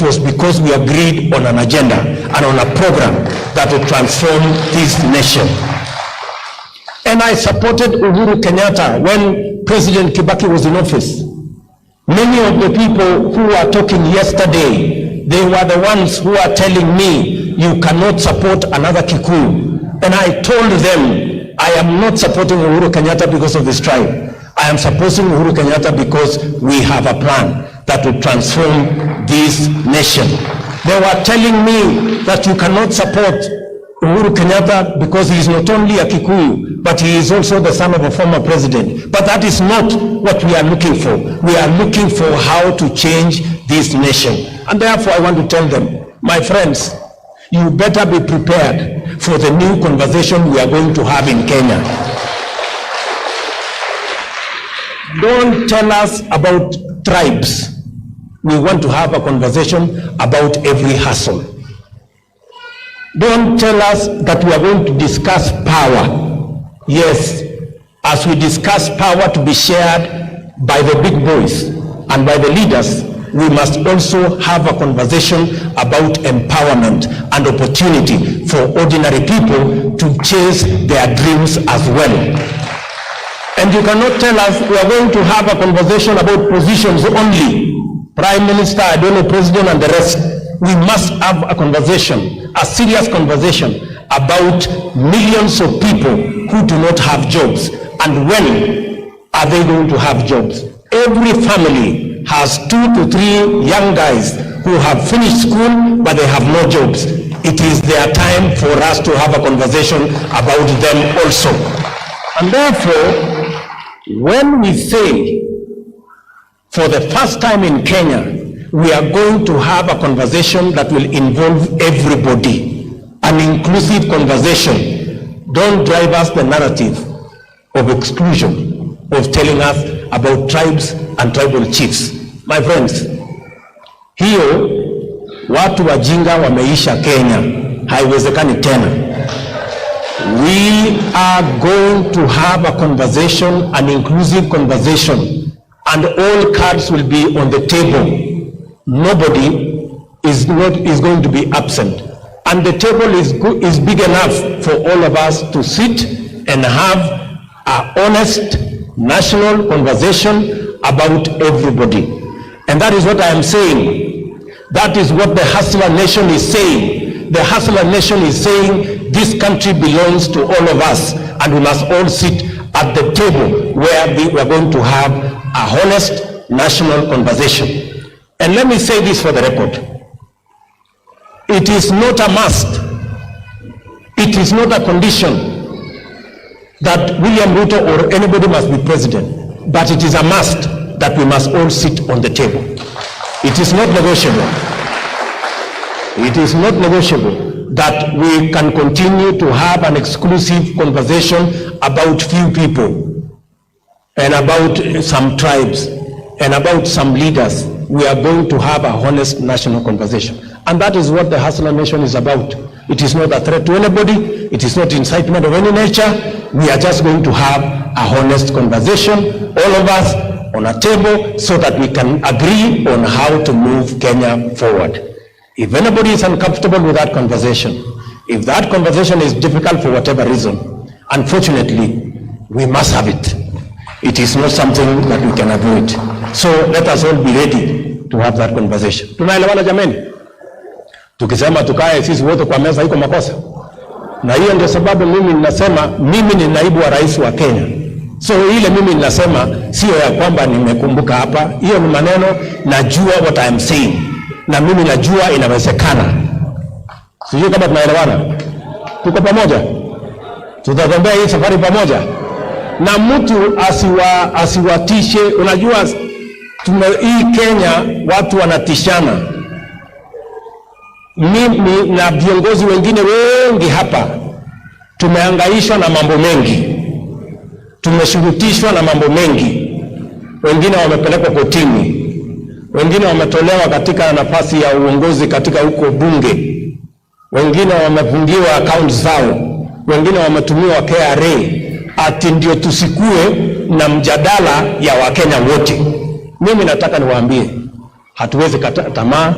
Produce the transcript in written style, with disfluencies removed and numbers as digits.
was because we agreed on an agenda and on a program that would transform this nation. And I supported Uhuru Kenyatta when President Kibaki was in office. Many of the people who were talking yesterday, they were the ones who are telling me, you cannot support another Kikuyu. And I told them, I am not supporting Uhuru Kenyatta because of this tribe. I am supporting Uhuru Kenyatta because we have a plan that will transform this nation. They were telling me that you cannot support Uhuru Kenyatta because he is not only a Kikuyu, but he is also the son of a former president. But that is not what we are looking for. We are looking for how to change this nation. And therefore I want to tell them, my friends, you better be prepared for the new conversation we are going to have in Kenya. Don't tell us about tribes. We want to have a conversation about every hustle. Don't tell us that we are going to discuss power. Yes, as we discuss power to be shared by the big boys and by the leaders, we must also have a conversation about empowerment and opportunity for ordinary people to chase their dreams as well. And you cannot tell us we are going to have a conversation about positions only. Prime Minister, I don't know, President and the rest. We must have a conversation, a serious conversation about millions of people who do not have jobs. And when are they going to have jobs? Every family has 2 to 3 young guys who have finished school, but they have no jobs. It is their time for us to have a conversation about them also. And therefore, when we say, for the first time in Kenya, we are going to have a conversation that will involve everybody, an inclusive conversation. Don't drive us the narrative of exclusion, of telling us about tribes and tribal chiefs. My friends, hiyo watu wajinga wameisha Kenya, haiwezekani tena. We are going to have a conversation, an inclusive conversation, and all cards will be on the table. Nobody is going to be absent. And the table is big enough for all of us to sit and have an honest national conversation about everybody. And that is what I am saying. That is what the Hustler Nation is saying. The Hustler Nation is saying this country belongs to all of us, and we must all sit at the table where we are going to have a honest national conversation. And let me say this for the record. It is not a must. It is not a condition that William Ruto or anybody must be president, but it is a must that we must all sit on the table. It is not negotiable. It is not negotiable that we can continue to have an exclusive conversation about few people and about some tribes and about some leaders. We are going to have a honest national conversation. And that is what the Hustler Nation is about. It is not a threat to anybody. It is not incitement of any nature. We are just going to have a honest conversation, all of us on a table, so that we can agree on how to move Kenya forward. If anybody is uncomfortable with that conversation, if that conversation is difficult for whatever reason, unfortunately, we must have it. It is not something that we can avoid. So let us all be ready to have that conversation. Tunaelewana jameni? Tukisema tukae sisi wote kwa meza iko makosa. Na hiyo ndio sababu mimi ninasema mimi ni naibu wa rais wa Kenya. So ile mimi ninasema sio ya kwamba nimekumbuka hapa. Hiyo ni maneno, najua what I am saying. Na mimi najua inawezekana. Sijui kama tunaelewana. Tuko pamoja? Tutatembea hii safari pamoja. Na mtu asiwatishe. Unajua hii Kenya watu wanatishana. Mimi na viongozi wengine wengi hapa tumehangaishwa na mambo mengi, tumeshurutishwa na mambo mengi. Wengine wamepelekwa kotini, wengine wametolewa katika nafasi ya uongozi katika huko bunge, wengine wamefungiwa account zao, wengine wametumiwa KRA. Ati ndio tusikue na mjadala ya Wakenya wote. Mimi nataka niwaambie, hatuwezi kata tamaa,